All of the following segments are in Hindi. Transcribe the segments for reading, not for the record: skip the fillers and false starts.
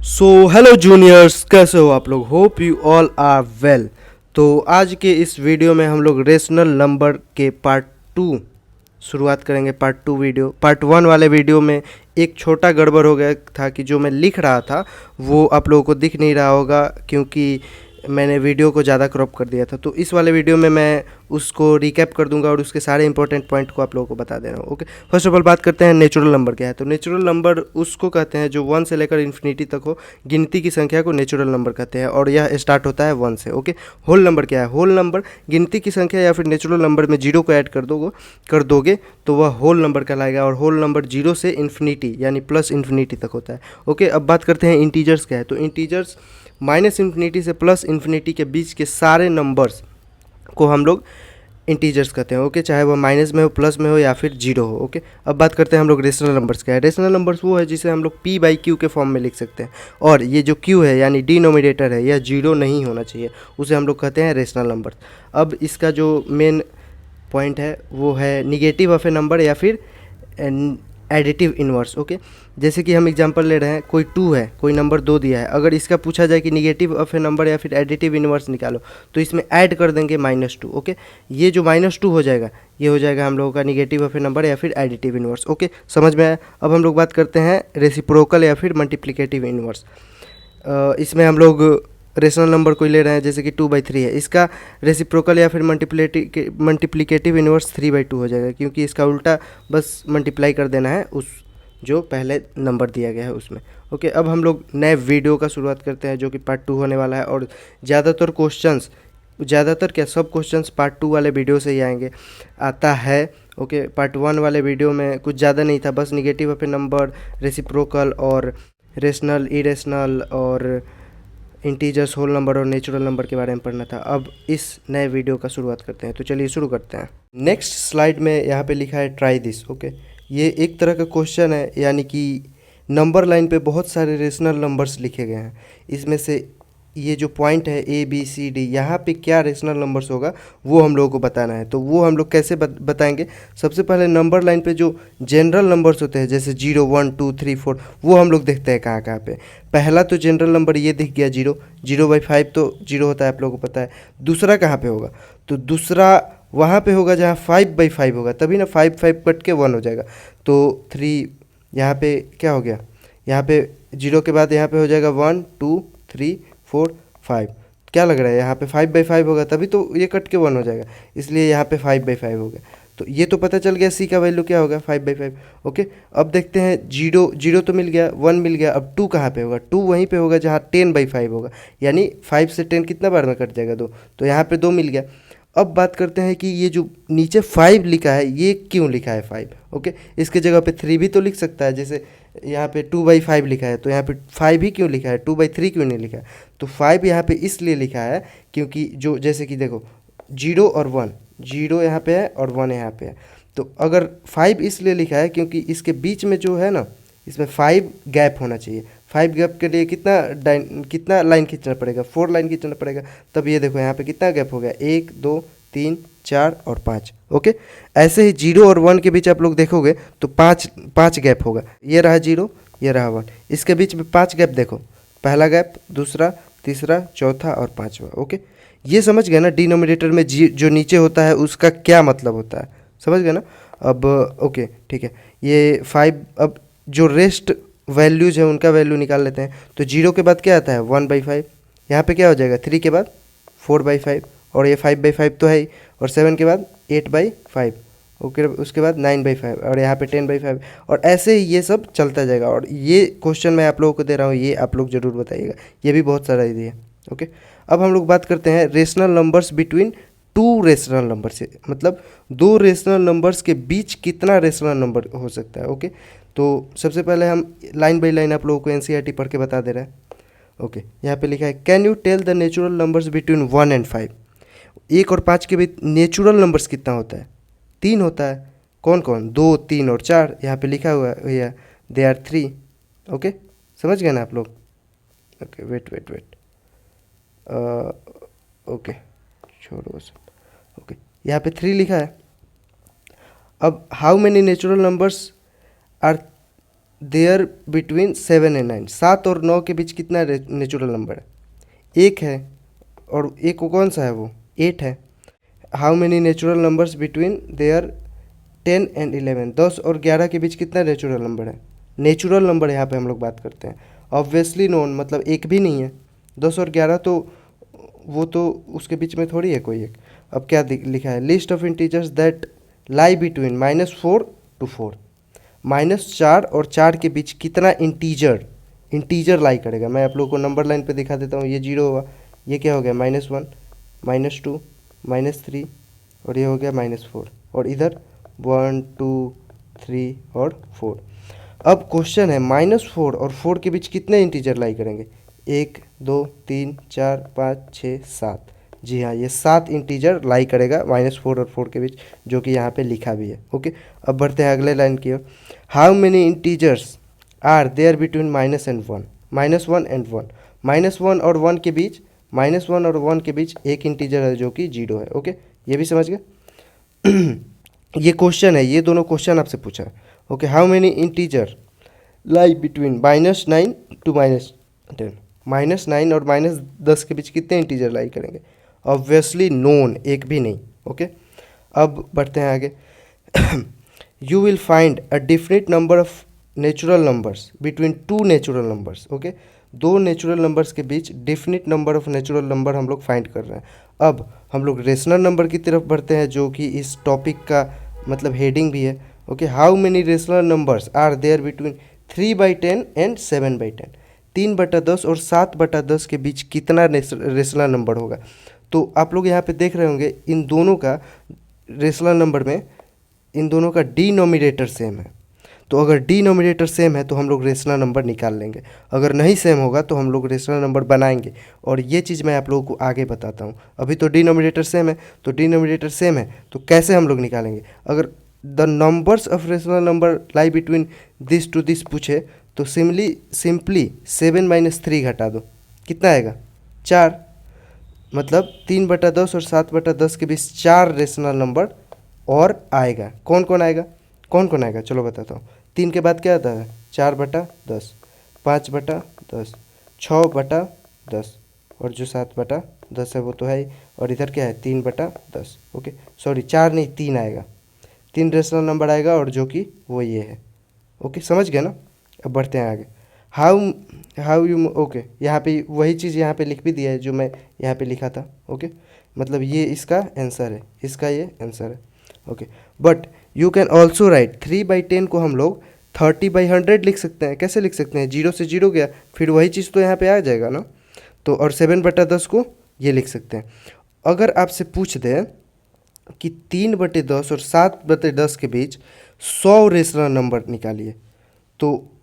सो हेलो जूनियर्स, कैसे हो आप लोग। Hope you all are well. तो आज के इस वीडियो में हम लोग रेशनल नंबर के पार्ट टू शुरुआत करेंगे। पार्ट वन वाले वीडियो में एक छोटा गड़बड़ हो गया था कि जो मैं लिख रहा था वो आप लोगों को दिख नहीं रहा होगा, क्योंकि मैंने वीडियो को ज़्यादा क्रॉप कर दिया था। तो इस वाले वीडियो में मैं उसको रिकैप कर दूंगा और उसके सारे इंपॉर्टेंट पॉइंट को आप लोगों को बता दे रहा हूँ। ओके, फर्स्ट ऑफ ऑल बात करते हैं नेचुरल नंबर क्या है। तो नेचुरल नंबर उसको कहते हैं जो 1 से लेकर इन्फिनिटी तक हो, गिनती की संख्या को नेचुरल नंबर कहते हैं, और यह स्टार्ट होता है 1 से। ओके, होल नंबर क्या है। होल नंबर गिनती की संख्या या फिर नेचुरल नंबर में जीरो को ऐड कर दोगे तो वह होल नंबर कहलाएगा, और होल नंबर जीरो से इन्फिनिटी यानी प्लस इन्फिनिटी तक होता है। ओके, अब बात करते हैं इंटीजर्स क्या है। तो इंटीजर्स माइनस इन्फिनिटी से प्लस इन्फिनिटी के बीच के सारे नंबर्स को हम लोग इंटीजर्स कहते हैं। ओके, चाहे वह माइनस में हो, प्लस में हो या फिर जीरो हो। ओके, अब बात करते हैं हम लोग रेशनल नंबर्स क्या है। रेशनल नंबर्स वो है जिसे हम लोग पी बाई क्यू के फॉर्म में लिख सकते हैं, और ये जो क्यू है यानी डिनोमिनेटर है यह जीरो नहीं होना चाहिए, उसे हम लोग कहते हैं रेशनल नंबर्स। अब इसका जो मेन पॉइंट है वो है निगेटिव ऑफ ए नंबर या फिर एडिटिव इन्वर्स। ओके, जैसे कि हम एग्जांपल ले रहे हैं, कोई 2 है, कोई नंबर 2 दिया है, अगर इसका पूछा जाए कि निगेटिव ऑफ ए नंबर या फिर एडिटिव इन्वर्स निकालो तो इसमें ऐड कर देंगे -2। ओके, ये जो -2 हो जाएगा ये हो जाएगा हम लोगों का निगेटिव ऑफ ए नंबर या फिर एडिटिव इन्वर्स। ओके, समझ में आया। अब हम लोग बात करते हैं रेसिप्रोकल या फिर मल्टीप्लिकेटिव इन्वर्स। इसमें हम लोग रेशनल नंबर कोई ले रहे हैं, जैसे कि 2/3 है, इसका रेसिप्रोकल या फिर मल्टीप्लिकेटिव इन्वर्स 3/2 हो जाएगा, क्योंकि इसका उल्टा बस मल्टीप्लाई कर देना है उस जो पहले नंबर दिया गया है उसमें। ओके, अब हम लोग नए वीडियो का शुरुआत करते हैं जो कि पार्ट 2 होने वाला है, और ज़्यादातर क्या सब क्वेश्चंस पार्ट 2 वाले वीडियो से ही आएंगे आता है। ओके, पार्ट 1 वाले वीडियो में कुछ ज़्यादा नहीं था, बस negative of A number, reciprocal और रेशनल, इरेशनल और इंटीजर्स, होल नंबर और नेचुरल नंबर के बारे में पढ़ना था। अब इस नए वीडियो का शुरुआत करते हैं, तो चलिए शुरू करते हैं। नेक्स्ट स्लाइड में यहाँ पे लिखा है ट्राई दिस। ओके, ये एक तरह का क्वेश्चन है, यानी कि नंबर लाइन पे बहुत सारे रेशनल नंबर्स लिखे गए हैं, इसमें से ये जो पॉइंट है ABCD, यहाँ पे क्या रेशनल नंबर्स होगा वो हम लोगों को बताना है। तो वो हम लोग कैसे बताएंगे। सबसे पहले नंबर लाइन पे जो जनरल नंबर्स होते हैं, जैसे 0 1 2 3 4, वो हम लोग देखते हैं कहाँ कहाँ पे। पहला तो जनरल नंबर ये दिख गया 0/5 तो 0 होता है, आप लोगों को पता है। दूसरा कहाँ पे होगा, तो दूसरा वहाँ पे होगा जहाँ 5/5 होगा, तभी ना 5 कट के 1 हो जाएगा। तो 3 यहाँ पे क्या हो गया, यहाँ पे 0 के बाद यहाँ पे हो जाएगा 1 2 3 4 5। क्या लग रहा है, यहाँ पे 5/5 होगा, तभी तो ये कट के 1 हो जाएगा, इसलिए यहाँ पे 5/5 हो गया। तो ये तो पता चल गया सी का वैल्यू क्या होगा, 5/5। ओके, अब देखते हैं 0 तो मिल गया, 1 मिल गया, अब 2 कहाँ पे होगा। 2 वहीं पे होगा जहाँ 10/5 होगा, यानी 5 से 10 कितना बार में कट जाएगा, 2, तो यहाँ पे 2 मिल गया। अब बात करते हैं कि ये जो नीचे 5 लिखा है ये क्यों लिखा है 5। ओके, इसके जगह पे 3 भी तो लिख सकता है, जैसे यहाँ पे 2/5 लिखा है तो यहाँ पे 5 ही क्यों लिखा है, 2/3 क्यों नहीं लिखा है। तो 5 यहाँ पे इसलिए लिखा है क्योंकि जो जैसे कि देखो 0 और 1, 0 यहाँ पे है और 1 यहाँ पे है, तो अगर 5 इसलिए लिखा है क्योंकि इसके बीच में जो है ना, इसमें 5 गैप होना चाहिए। 5 गैप के लिए कितना लाइन खींचना पड़ेगा, 4 लाइन खींचना पड़ेगा। तब ये देखो यहाँ पे कितना गैप हो गया, 1 2 3 4 और 5। ओके, ऐसे ही 0 और 1 के बीच आप लोग देखोगे तो 5 गैप होगा। ये रहा 0, ये रहा 1, इसके बीच में 5 गैप देखो, पहला गैप, दूसरा, तीसरा, चौथा और पाँचवा। ओके, ये समझ गए ना, डिनोमिनेटर में जो नीचे होता है उसका क्या मतलब होता है, समझ गए ना। अब ओके ठीक है, ये 5, अब जो रेस्ट वैल्यूज़ है उनका वैल्यू निकाल लेते हैं। तो 0 के बाद क्या आता है 1/5, यहाँ पे क्या हो जाएगा 3 के बाद 4/5, और ये 5/5 तो है ही, और 7 के बाद 8/5, ओके, उसके बाद 9/5, और यहाँ पे 10/5, और ऐसे ही ये सब चलता जाएगा। और ये क्वेश्चन मैं आप लोगों को दे रहा हूँ, ये आप लोग ज़रूर बताइएगा, ये भी बहुत सारा इजी है। ओके, अब हम लोग बात करते हैं rational numbers between 2 rational number से, मतलब 2 रेशनल नंबर्स के बीच कितना रेशनल नंबर हो सकता है। ओके, तो सबसे पहले हम लाइन बाई लाइन आप लोगों को NCERT पढ़ के बता दे रहा है। ओके, यहाँ पे लिखा है can you tell the natural numbers between 1 and 5। 1 और 5 के बीच नेचुरल नंबर्स कितना होता है, 3 होता है। कौन कौन, 2 3 और 4, यहाँ पे लिखा हुआ है भैया, दे आर 3। ओके, समझ गए ना आप लोग। ओके, वेट ओके, छोड़ो बस। ओके, यहाँ पे 3 लिखा है। अब how many natural numbers are there between 7 and 9, 7 और 9 के बीच कितना नेचुरल नंबर है? एक है, और एक को कौन सा है वो? 8 है। How many natural numbers between their 10 and 11, 10 और 11 के बीच कितना नेचुरल नंबर है? नेचुरल नंबर यहाँ पे हम लोग बात करते हैं। ऑब्वियसली नोन मतलब एक भी नहीं है, 10 और 11 तो वो तो उसके बीच में थोड़ी है कोई एक। अब क्या लिखा है? List of integers that lie between -4 to 4, -4 और 4 के बीच कितना इंटीजर लाई करेगा? मैं आप लोगों को नंबर लाइन पे दिखा देता हूँ। ये 0 हुआ, ये क्या हो गया? -1, -2, -3, और ये हो गया -4, और इधर 1 2 3 और 4। अब क्वेश्चन है -4 और 4 के बीच कितने इंटीजर लाई करेंगे? 1 2 3 4 5 6 7। जी हाँ, ये 7 इंटीजर लाई करेगा -4 और 4 के बीच, जो कि यहाँ पे लिखा भी है। ओके, अब बढ़ते हैं अगले लाइन की ओर। How many integers are there between -1 and 1? -1 and 1, -1 और 1 के बीच, -1 और 1 के बीच एक इंटीजर है जो कि 0 है। ओके, ये भी समझ गए? ये क्वेश्चन है, ये दोनों क्वेश्चन आपसे पूछा है। Okay, how many integer lie between -9 to -10? -9 और -10 के बीच कितने इंटीजर लाई करेंगे? ऑब्वियसली नोन, एक भी नहीं। ओके, अब बढ़ते हैं आगे। You will find a definite number of natural numbers between two natural numbers. Okay, दो नेचुरल नंबर्स के बीच definite number of natural number हम लोग फाइंड कर रहे हैं। अब हम लोग रेशनल नंबर की तरफ बढ़ते हैं, जो कि इस टॉपिक का मतलब हेडिंग भी है। Okay, how many rational numbers are there between 3/10 and 7/10? 3/10 और 7/10 के बीच कितना रेशनल नंबर होगा? तो आप लोग यहाँ पे देख रहे होंगे इन दोनों का रेशनल नंबर में इन दोनों का डिनोमिनेटर सेम है। तो अगर डिनोमिनेटर सेम है तो हम लोग रेशनल नंबर निकाल लेंगे, अगर नहीं सेम होगा तो हम लोग रेशनल नंबर बनाएंगे। और ये चीज़ मैं आप लोगों को आगे बताता हूँ। अभी तो डिनोमिनेटर सेम है, तो डिनोमिनेटर सेम है तो कैसे हम लोग निकालेंगे? अगर the numbers of rational number lie between this to this पूछे तो सिंपली 7 - 3 घटा दो, कितना आएगा? 4। मतलब 3/10 और 7/10 के बीच 4 रेशनल नंबर और आएगा। कौन कौन आएगा? कौन कौन आएगा चलो बताता हूँ। 3 के बाद क्या आता है? 4/10, 5/10, 6/10, और जो 7/10 है वो तो है ही, और इधर क्या है? 3/10। ओके, सॉरी 4 नहीं 3 आएगा, 3 रेशनल नंबर आएगा, और जो कि वो ये है। ओके, समझ गए ना? अब बढ़ते हैं आगे। हाउ हाउ यू ओके, यहाँ पे वही चीज़ यहाँ पे लिख भी दिया है जो मैं यहाँ पे लिखा था। ओके, मतलब ये इसका आंसर है, इसका ये आंसर है। Okay, but you can also right 3/10 को हम लोग 30/100 लिख सकते हैं। कैसे लिख सकते हैं? 0 से 0 गया, फिर वही चीज़ तो यहाँ पे आ जाएगा ना। तो और 7/10 को ये लिख सकते हैं। अगर आपसे पूछ दे कि 3/10 और 7/10 के बीच 100 रेशनल नंबर निकालिए, तो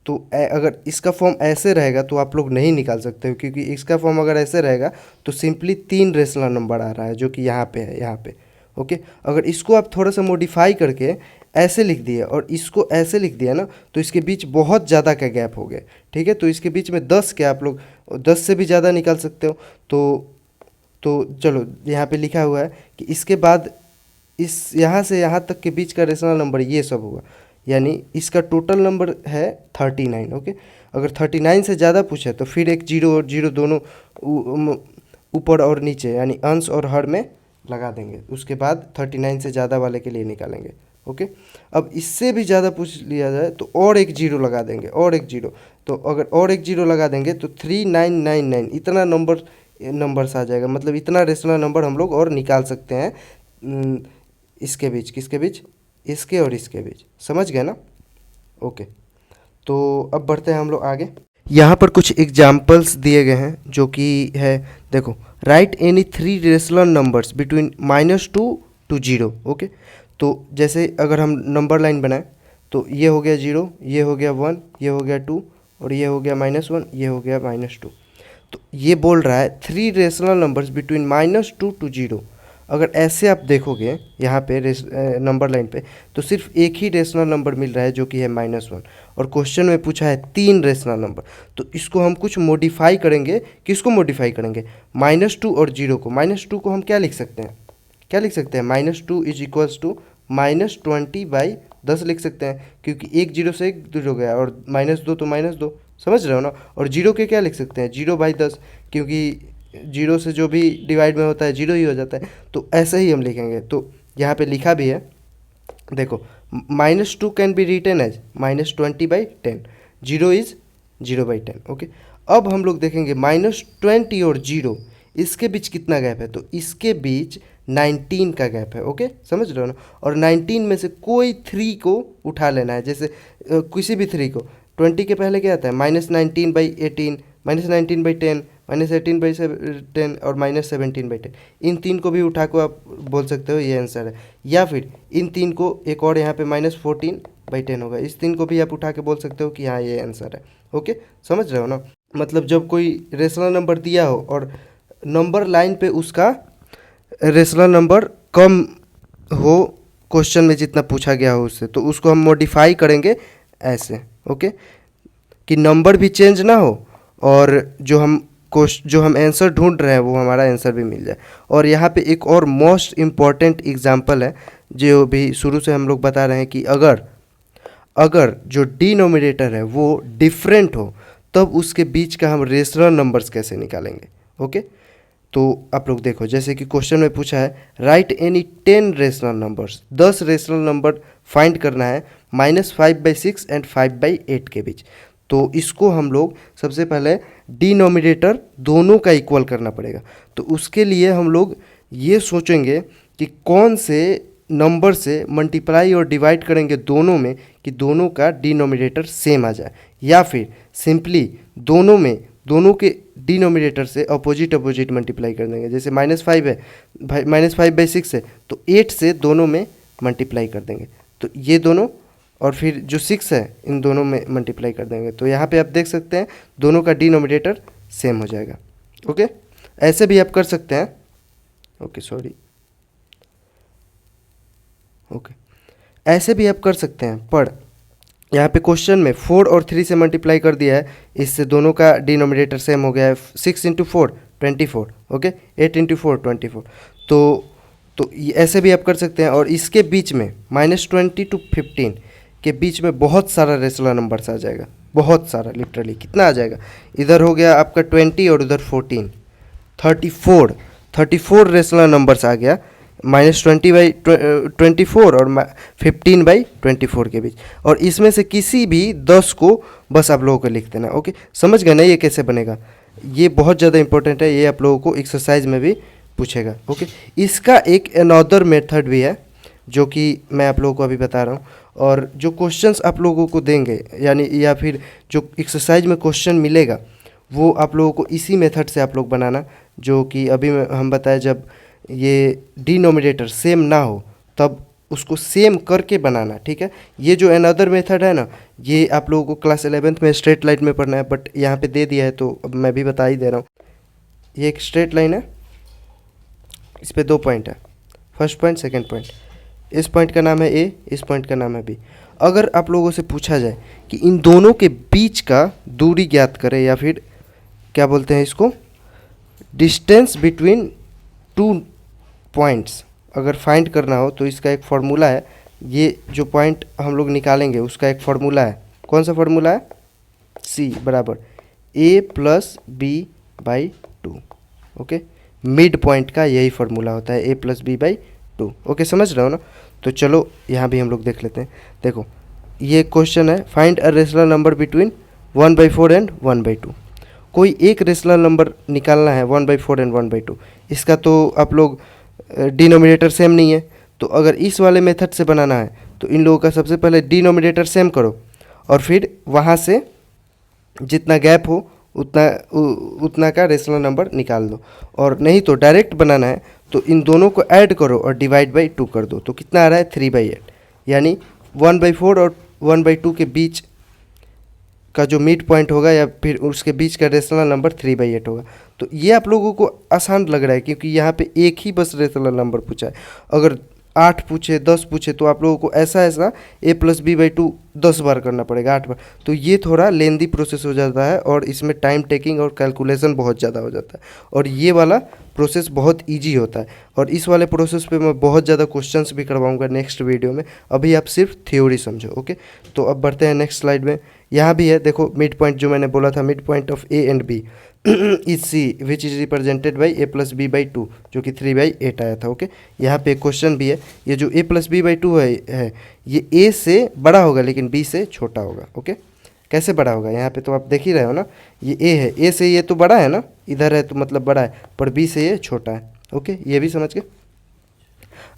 अगर इसका फॉर्म ऐसे रहेगा तो आप लोग नहीं निकाल सकते हो, क्योंकि इसका फॉर्म अगर ऐसे रहेगा तो सिंपली 3 रेशनल नंबर आ रहा है जो कि यहाँ पे है, यहाँ पे। ओके, अगर इसको आप थोड़ा सा मॉडिफाई करके ऐसे लिख दिए और इसको ऐसे लिख दिया ना, तो इसके बीच बहुत ज़्यादा का गैप हो गया। ठीक है, तो इसके बीच में 10 के आप लोग 10 से भी ज़्यादा निकाल सकते हो। तो चलो यहाँ पे लिखा हुआ है कि इसके बाद इस यहाँ से यहाँ तक के बीच का रेशनल नंबर ये सब होगा, यानी इसका टोटल नंबर है 39। ओके, अगर 39 से ज़्यादा पूछे तो फिर एक 0 और 0 दोनों ऊपर और नीचे यानी अंश और हर में लगा देंगे, उसके बाद 39 से ज़्यादा वाले के लिए निकालेंगे। ओके, अब इससे भी ज़्यादा पूछ लिया जाए तो और एक 0 लगा देंगे, और एक 0। तो अगर और एक 0 लगा देंगे तो 3999 इतना नंबर्स आ जाएगा। मतलब इतना रेशनल नंबर हम लोग और निकाल सकते हैं इसके बीच, किसके बीच? इसके और इसके बीच। समझ गए ना? ओके, तो अब बढ़ते हैं हम लोग आगे। यहाँ पर कुछ एग्जाम्पल्स दिए गए हैं जो कि है, देखो, right any 3 rational numbers between -2 to 0। Okay, तो जैसे अगर हम नंबर लाइन बनाएं तो ये हो गया 0, ये हो गया 1, ये हो गया 2, और ये हो गया -1, ये हो गया -2। तो ये बोल रहा है 3 रेशनल नंबर्स बिटवीन -2 to 0। अगर ऐसे आप देखोगे यहाँ पे नंबर लाइन पे तो सिर्फ एक ही रेशनल नंबर मिल रहा है जो कि है -1, और क्वेश्चन में पूछा है 3 रेशनल नंबर। तो इसको हम कुछ मॉडिफाई करेंगे। किसको मॉडिफाई करेंगे? -2 और 0 को। -2 को हम क्या लिख सकते हैं? क्या लिख सकते हैं? -2 = -20/100। 10 लिख सकते हैं, क्योंकि एक जीरो से एक जीरो गया, और -2 तो -2, समझ रहे हो ना। और जीरो के क्या लिख सकते हैं, 0/10, क्योंकि जीरो से जो भी डिवाइड में होता है जीरो ही हो जाता है। तो ऐसे ही हम लिखेंगे। तो यहाँ पे लिखा भी है, देखो, -2 can be written as -20/10, zero is 0/10। Okay, अब हम लोग देखेंगे -20 और जीरो, इसके बीच कितना गैप है, तो इसके बीच 19 का गैप है। ओके, समझ रहे हो ना। और 19 में से कोई 3 को उठा लेना है, जैसे किसी भी 3 को। 20 के पहले क्या आता है, -19/18, -19/10, -18/10 और -17/10। इन 3 को भी उठा को आप बोल सकते हो ये आंसर है। या फिर इन 3 को एक और यहाँ पे -14/10 होगा, इस 3 को भी आप उठा के बोल सकते हो कि हाँ ये आंसर है। ओके, समझ रहे हो ना। मतलब जब कोई रेशनल नंबर दिया हो और नंबर लाइन पे उसका रेशनल नंबर कम हो क्वेश्चन में जितना पूछा गया हो उससे, तो उसको हम मॉडिफाई करेंगे ऐसे। ओके, कि नंबर भी चेंज ना हो और जो हम आंसर ढूंढ रहे हैं वो हमारा आंसर भी मिल जाए। और यहाँ पे एक और मोस्ट इम्पॉर्टेंट एग्जांपल है, जो भी शुरू से हम लोग बता रहे हैं कि अगर जो डिनोमिनेटर है वो डिफरेंट हो, तब उसके बीच का हम रेशनल नंबर्स कैसे निकालेंगे। ओके, तो आप लोग देखो, जैसे कि क्वेश्चन में पूछा है, right any 10 rational numbers, 10 rational number find करना है -5/6 एंड 5/8 के बीच। तो इसको हम लोग सबसे पहले डिनोमिनेटर दोनों का इक्वल करना पड़ेगा। तो उसके लिए हम लोग ये सोचेंगे कि कौन से नंबर से मल्टीप्लाई और डिवाइड करेंगे दोनों में, कि दोनों का डिनोमिनेटर सेम आ जाए, या फिर सिंपली दोनों के डिनोमिनेटर से अपोजिट मल्टीप्लाई कर देंगे। जैसे -5 है, -5/6 है, तो 8 से दोनों में मल्टीप्लाई कर देंगे, तो ये दोनों, और फिर जो 6 है इन दोनों में मल्टीप्लाई कर देंगे। तो यहाँ पे आप देख सकते हैं दोनों का डिनोमिनेटर सेम हो जाएगा। ओके, ऐसे भी आप कर सकते हैं। ओके, सॉरी, ओके, ऐसे भी आप कर सकते हैं, पर यहाँ पे क्वेश्चन में 4 और 3 से मल्टीप्लाई कर दिया है, इससे दोनों का डिनोमिनेटर सेम हो गया है। 6 × 4 24, ओके, 8 × 4 24। तो ऐसे भी आप कर सकते हैं। और इसके बीच में -20 to 15 के बीच में बहुत सारा रेशनल नंबर्स आ जाएगा, बहुत सारा, लिटरली कितना आ जाएगा। इधर हो गया आपका 20 और उधर 14, 34 रेशनल नंबर्स आ गया, -20/24 और 15/24 के बीच। और इसमें से किसी भी 10 को बस आप लोगों को लिख देना। ओके, समझ गए ना ये कैसे बनेगा। ये बहुत ज़्यादा इंपॉर्टेंट है, ये आप लोगों को एक्सरसाइज में भी पूछेगा। ओके, इसका एक अनदर मेथड भी है जो कि मैं आप लोगों को अभी बता रहा हूँ। और जो क्वेश्चंस आप लोगों को देंगे, यानी या फिर जो एक्सरसाइज में क्वेश्चन मिलेगा, वो आप लोगों को इसी मेथड से आप लोग बनाना, जो कि अभी हम बताए, जब ये डिनोमिनेटर सेम ना हो तब उसको सेम करके बनाना। ठीक है, ये जो अनदर मेथड है ना, ये आप लोगों को क्लास 11th में स्ट्रेट लाइन में पढ़ना है, बट यहाँ पे दे दिया है तो अब मैं भी बता ही दे रहा हूँ। ये एक स्ट्रेट लाइन है, इस पे 2 पॉइंट है, फर्स्ट पॉइंट, सेकंड पॉइंट। इस पॉइंट का नाम है ए, इस पॉइंट का नाम है बी। अगर आप लोगों से पूछा जाए कि इन दोनों के बीच का दूरी ज्ञात करें, या फिर क्या बोलते हैं इसको, डिस्टेंस बिटवीन 2 पॉइंट्स अगर फाइंड करना हो, तो इसका एक फार्मूला है। ये जो पॉइंट हम लोग निकालेंगे उसका एक फार्मूला है। कौन सा फार्मूला है, C = A + B/2। Okay, mid point का यही फार्मूला होता है, A + B/2। ओके, समझ रहे हो ना। तो चलो यहाँ भी हम लोग देख लेते हैं। देखो, ये क्वेश्चन है, find a rational number between 1/4 and 1/2। कोई एक रेशनल नंबर निकालना है 1/4 एंड 1/2। इसका तो आप लोग डिनोमिनेटर सेम नहीं है, तो अगर इस वाले मेथड से बनाना है तो इन लोगों का सबसे पहले डिनोमिनेटर सेम करो, और फिर वहाँ से जितना गैप हो उतना का रेशनल नंबर निकाल दो। और नहीं तो डायरेक्ट बनाना है तो इन दोनों को ऐड करो और डिवाइड बाई 2 कर दो। तो कितना आ रहा है, 3/8, यानी 1/4 और 1/2 के बीच का जो मिड पॉइंट होगा, या फिर उसके बीच का रेशनल नंबर 3/8 होगा। तो ये आप लोगों को आसान लग रहा है, क्योंकि यहाँ पे एक ही बस रेशनल नंबर पूछा है। अगर 8 पूछे 10 पूछे तो आप लोगों को ऐसा ऐसा a+b/2 10 बार करना पड़ेगा, 8 बार। तो ये थोड़ा लेंदी प्रोसेस हो जाता है और इसमें टाइम टेकिंग और कैलकुलेशन बहुत ज़्यादा हो जाता है। और ये वाला प्रोसेस बहुत इजी होता है और इस वाले प्रोसेस पे मैं बहुत ज़्यादा क्वेश्चंस भी करवाऊंगा नेक्स्ट वीडियो में। अभी आप सिर्फ थ्योरी समझो, ओके। तो अब बढ़ते हैं नेक्स्ट स्लाइड में। यहाँ भी है, देखो मिड पॉइंट जो मैंने बोला था, mid point of A and B is C which is represented by a+b/2, जो कि 3/8 आया था, ओके। यहाँ पे क्वेश्चन भी है, ये जो a+b/2 है ये a से बड़ा होगा लेकिन b से छोटा होगा, ओके। कैसे बड़ा होगा, यहाँ पे तो आप देख ही रहे हो ना, ये a है, a से ये तो बड़ा है ना, इधर है तो मतलब बड़ा है, पर b से ये छोटा है, ओके। ये भी समझ गए।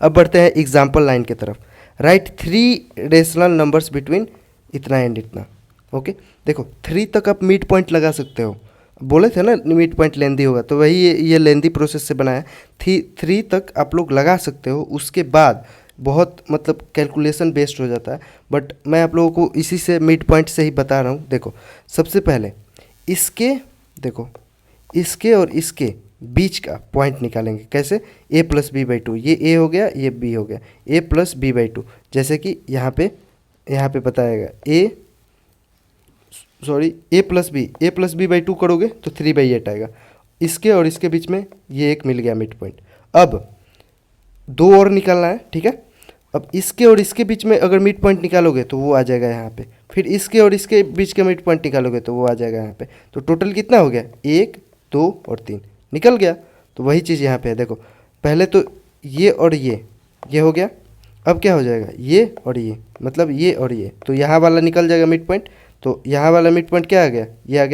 अब बढ़ते हैं एग्जाम्पल लाइन की तरफ। राइट 3 रेशनल नंबर्स बिटवीन इतना एंड इतना, ओके। देखो 3 तक आप मिड पॉइंट लगा सकते हो, बोले थे ना मिड पॉइंट लेंदी होगा, तो वही ये लेंदी प्रोसेस से बना है। 3 तक आप लोग लगा सकते हो, उसके बाद बहुत मतलब कैलकुलेशन बेस्ड हो जाता है, बट मैं आप लोगों को इसी से मिड पॉइंट से ही बता रहा हूँ। देखो सबसे पहले इसके, देखो इसके और इसके बीच का पॉइंट निकालेंगे, कैसे, a+b/2, ये a हो गया, ये b हो गया, a+b/2। जैसे कि यहाँ पे बताएगा a+b/2 करोगे तो 3/8 आएगा। इसके और इसके बीच में ये एक मिल गया मिड पॉइंट। अब 2 और निकालना है, ठीक है। अब इसके और इसके बीच में अगर मिड पॉइंट निकालोगे तो वो आ जाएगा यहाँ पे, फिर इसके और इसके बीच के मिड पॉइंट निकालोगे तो वो आ जाएगा यहाँ पे। तो टोटल कितना हो गया, 1 2 और 3 निकल गया। तो वही चीज़ यहाँ पे है, देखो पहले तो ये और ये हो गया, अब क्या हो जाएगा, ये और ये, मतलब ये और ये, तो यहाँ वाला निकल जाएगा मिड पॉइंट। तो यहाँ वाला मिड पॉइंट क्या आ गया, ये आ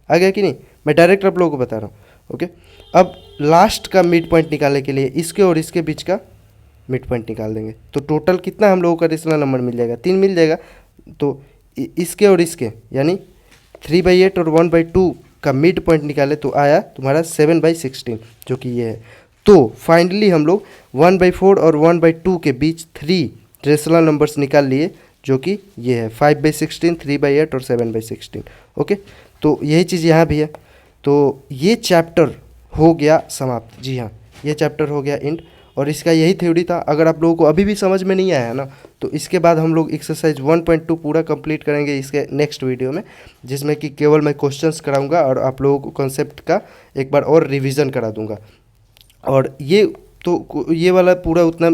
गया कि नहीं, मैं डायरेक्ट आप लोगों को बता रहा हूँ, ओके। अब लास्ट का मिड पॉइंट निकालने के लिए इसके और इसके बीच का मिड पॉइंट निकाल देंगे, तो टोटल कितना हम लोगों का रेशनल नंबर मिल जाएगा, 3 मिल जाएगा। तो इसके और इसके यानी 3/8 और 1/2 का मिड पॉइंट निकाले तो आया तुम्हारा 7/16, जो कि ये है। तो फाइनली हम लोग 1/4 और 1/2 के बीच 3 रेशनल नंबर्स निकाल लिए, जो कि ये है 5/16, 3/8 और 7/16, ओके। तो यही चीज़ यहाँ भी है। तो ये चैप्टर हो गया समाप्त, जी हाँ, ये चैप्टर हो गया एंड, और इसका यही थ्योरी था। अगर आप लोगों को अभी भी समझ में नहीं आया ना, तो इसके बाद हम लोग एक्सरसाइज 1.2 पूरा कंप्लीट करेंगे इसके नेक्स्ट वीडियो में, जिसमें कि केवल मैं क्वेश्चंस कराऊंगा और आप लोगों को कॉन्सेप्ट का एक बार और रिवीजन करा दूंगा। और ये वाला पूरा उतना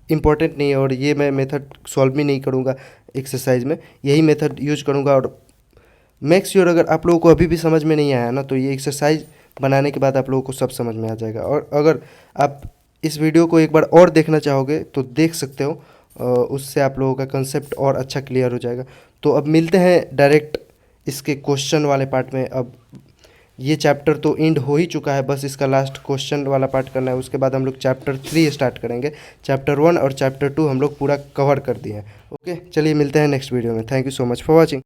इम्पोर्टेंट नहीं है, और ये मैं मेथड सॉल्व भी नहीं करूँगा एक्सरसाइज में, यही मेथड यूज करूँगा। और मेक श्योर अगर आप लोगों को अभी भी समझ में नहीं आया ना, तो ये एक्सरसाइज बनाने के बाद आप लोगों को सब समझ में आ जाएगा। और अगर आप इस वीडियो को एक बार और देखना चाहोगे तो देख सकते हो, उससे आप लोगों का कंसेप्ट और अच्छा क्लियर हो जाएगा। तो अब मिलते हैं डायरेक्ट इसके क्वेश्चन वाले पार्ट में। अब ये चैप्टर तो एंड हो ही चुका है, बस इसका लास्ट क्वेश्चन वाला पार्ट करना है। उसके बाद हम लोग चैप्टर 3 स्टार्ट करेंगे। चैप्टर 1 और चैप्टर 2 हम लोग पूरा कवर कर दिए हैं, ओके। चलिए मिलते हैं नेक्स्ट वीडियो में। Thank you so much for watching.